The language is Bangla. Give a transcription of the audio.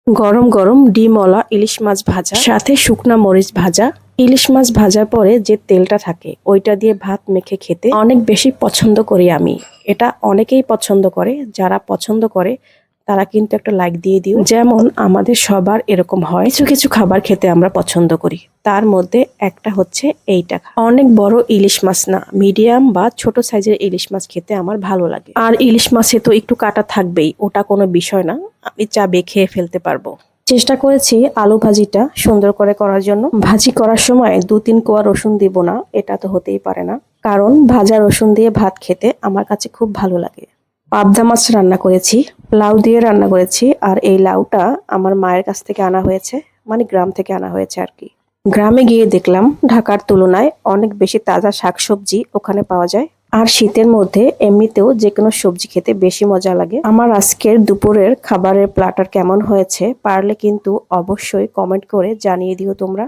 গরম গরম ডিমওয়ালা ইলিশ মাছ ভাজা সাথে শুকনা মরিচ ভাজা। ইলিশ মাছ ভাজার পরে যে তেলটা থাকে ওইটা দিয়ে ভাত মেখে খেতে অনেক বেশি পছন্দ করি আমি। এটা অনেকেই পছন্দ করে, যারা পছন্দ করে তারা কিন্তু একটা লাইক দিয়ে দিও। যেমন আমাদের সবার এরকম হয়, কিছু কিছু খাবার খেতে আমরা পছন্দ করি, তার মধ্যে একটা হচ্ছে এইটা। অনেক বড় ইলিশ মাছ না, মিডিয়াম বা ছোট সাইজের ইলিশ মাছ খেতে আমার ভালো লাগে। আর ইলিশ মাছে তো একটু কাটা থাকবেই, ওটা কোনো বিষয় না, আমি চাবে খেয়ে ফেলতে পারবো। চেষ্টা করেছি আলু ভাজিটা সুন্দর করে করার জন্য। ভাজি করার সময় 2-3 কোয়া রসুন দিব না, এটা তো হতেই পারে না, কারণ ভাজা রসুন দিয়ে ভাত খেতে আমার কাছে খুব ভালো লাগে। পাবদা মাছ রান্না করেছি, লাউ দিয়ে রান্না করেছি। আর এই লাউটা আমার মায়ের কাছ থেকে আনা হয়েছে, মানে গ্রাম থেকে আনা হয়েছে আর কি। গ্রামে গিয়ে দেখলাম ঢাকার তুলনায় অনেক বেশি তাজা শাকসবজি ওখানে পাওয়া যায়। আর শীতের মধ্যে এমনিতেও যে কোনো সবজি খেতে বেশি মজা লাগে। আমার আজকের দুপুরের খাবারের প্ল্যাটার কেমন হয়েছে পারলে কিন্তু অবশ্যই কমেন্ট করে জানিয়ে দিও তোমরা।